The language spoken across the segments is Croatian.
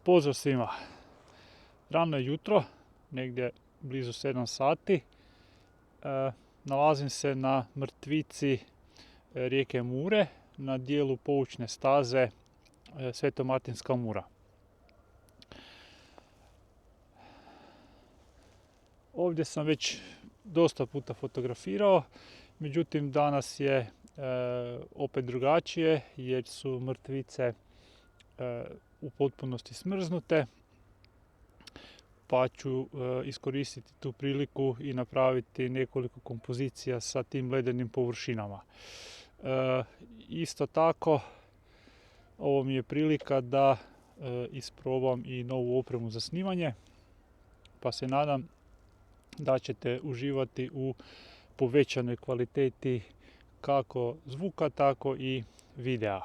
Pozdrav svima. Rano je jutro, negdje blizu 7 sati. Nalazim se na mrtvici rijeke Mure, na dijelu poučne staze Sveto-Martinska Mura. Ovdje sam već dosta puta fotografirao, međutim danas je opet drugačije jer su mrtvice u potpunosti smrznute, pa ću iskoristiti tu priliku i napraviti nekoliko kompozicija sa tim ledenim površinama. Isto tako, ovo mi je prilika da isprobam i novu opremu za snimanje, pa se nadam da ćete uživati u povećanoj kvaliteti kako zvuka, tako i videa.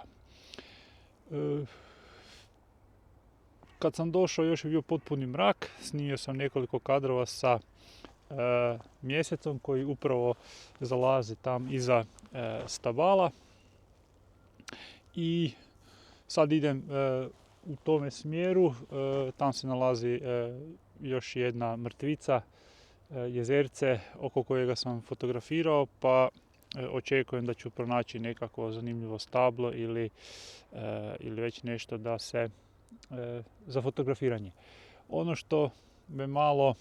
Kad sam došao još je bio potpuni mrak, snimio sam nekoliko kadrova sa mjesecom koji upravo zalazi tam iza stabala i sad idem u tome smjeru. Tam se nalazi još jedna mrtvica, jezerce oko kojega sam fotografirao, pa očekujem da ću pronaći nekako zanimljivo stablo ili već nešto da se za fotografiranje. Ono što me malo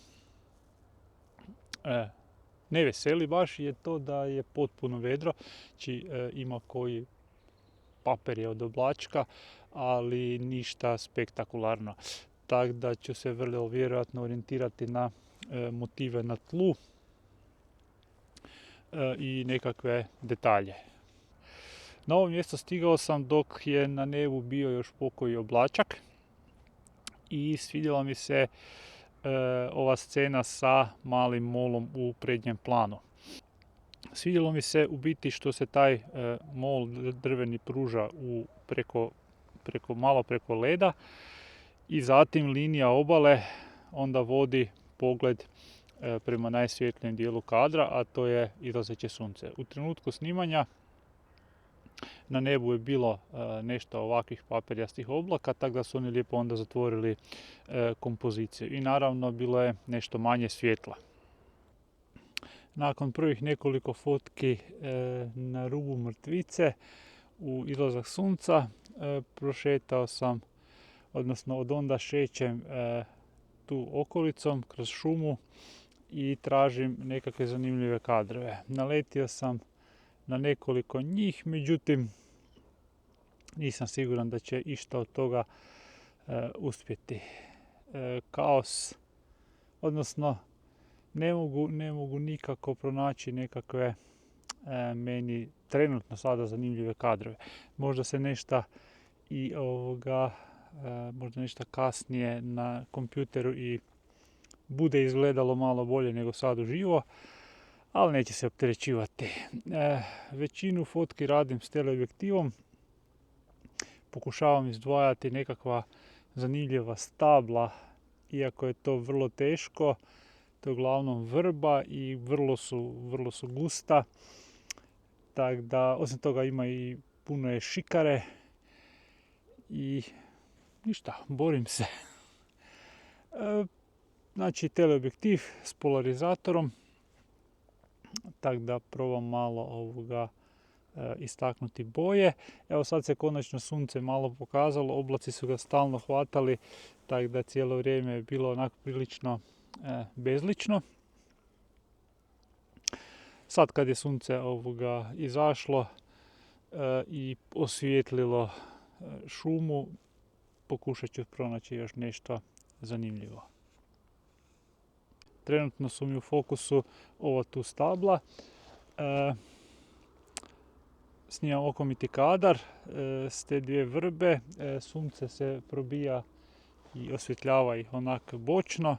ne veseli baš je to da je potpuno vedro, znači ima koji papir od oblačka, ali ništa spektakularno. Tako da ću se vrlo vjerojatno orijentirati na motive na tlu i nekakve detalje. Na ovo mjesto stigao sam dok je na nebu bio još pokoji oblačak i svidjela mi se ova scena sa malim molom u prednjem planu. Svidjelo mi se u biti što se taj mol drveni pruža malo preko leda i zatim linija obale onda vodi pogled prema najsvjetlijem dijelu kadra, a to je izlazeće sunce. U trenutku snimanja na nebu je bilo nešto ovakvih papirjastih oblaka, tako da su oni lijepo onda zatvorili kompoziciju. I naravno bilo je nešto manje svjetla. Nakon prvih nekoliko fotki na rubu mrtvice u izlazak sunca prošetao sam, odnosno od onda šećem tu okolicom kroz šumu i tražim nekakve zanimljive kadrove. Naletio sam na nekoliko njih, međutim nisam siguran da će išta od toga uspjeti. Kaos, odnosno ne mogu nikako pronaći nekakve meni trenutno sada zanimljive kadrove. Možda se nešto i možda nešto kasnije na kompjuteru i bude izgledalo malo bolje nego sad uživo, ali neće se opterećivati. Većinu fotki radim s teleobjektivom, pokušavam izdvajati nekakva zanimljiva stabla, iako je to vrlo teško. To je uglavnom vrba i vrlo su gusta, tako da osim toga ima i puno je šikare i ništa, borim se. Znači teleobjektiv s polarizatorom, tako da probam malo istaknuti boje. Evo sad se konačno sunce malo pokazalo, oblaci su ga stalno hvatali, tako da cijelo vrijeme je bilo onako prilično bezlično. Sad kad je sunce izašlo i osvijetlilo šumu, pokušat ću pronaći još nešto zanimljivo. Trenutno su mi u fokusu ova tu stabla. Snimam okomiti kadar s te dvije vrbe. Sunce se probija i osvjetljava ih onak bočno.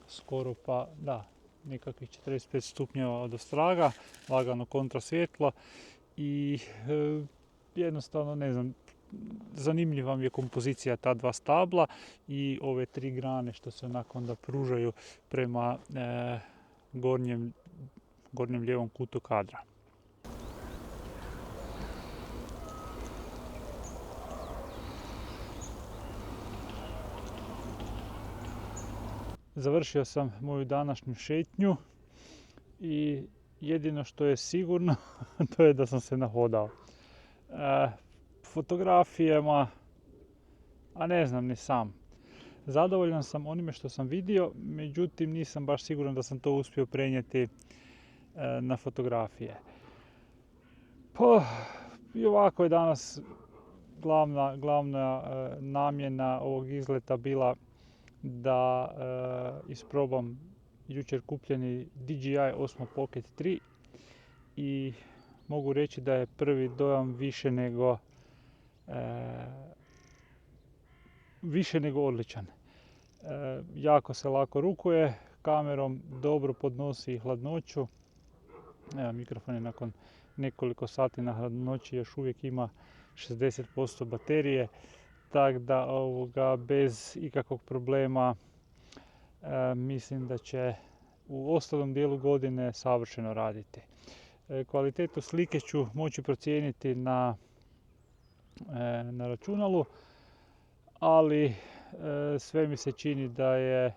Skoro pa, da, nekakvih 45 stupnjeva od ostraga, lagano kontrasvjetlo i jednostavno, ne znam, zanimljiva mi je kompozicija ta dva stabla i ove tri grane što se onako onda pružaju prema gornjem lijevom kutu kadra. Završio sam moju današnju šetnju i jedino što je sigurno to je da sam se nahodao. Fotografijama, a ne znam ni sam. Zadovoljan sam onime što sam vidio, međutim nisam baš siguran da sam to uspio prenijeti na fotografije. Pa i ovako je danas glavna namjena ovog izleta bila da isprobam jučer kupljeni DJI Osmo Pocket 3 i mogu reći da je prvi dojam više nego odličan. Jako se lako rukuje, kamerom dobro podnosi hladnoću. Evo, mikrofon je nakon nekoliko sati na hladnoći još uvijek ima 60% baterije, tako da bez ikakvog problema mislim da će u ostalom dijelu godine savršeno raditi. Kvalitetu slike ću moći procijeniti na računalu, ali sve mi se čini da je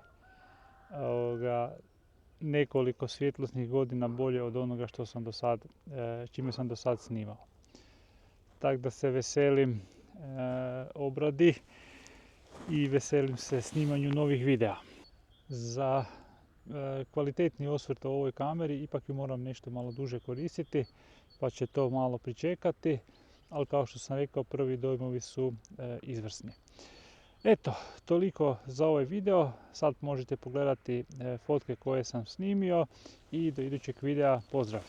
nekoliko svjetlosnih godina bolje od onoga čime sam do sad snimao. Tako da se veselim obradi i veselim se snimanju novih videa. Za kvalitetni osvrt o ovoj kameri ipak ju moram nešto malo duže koristiti, pa će to malo pričekati, ali kao što sam rekao, prvi dojmovi su izvrsni. Eto, toliko za ovaj video. Sad možete pogledati fotke koje sam snimio i do idućeg videa pozdrav!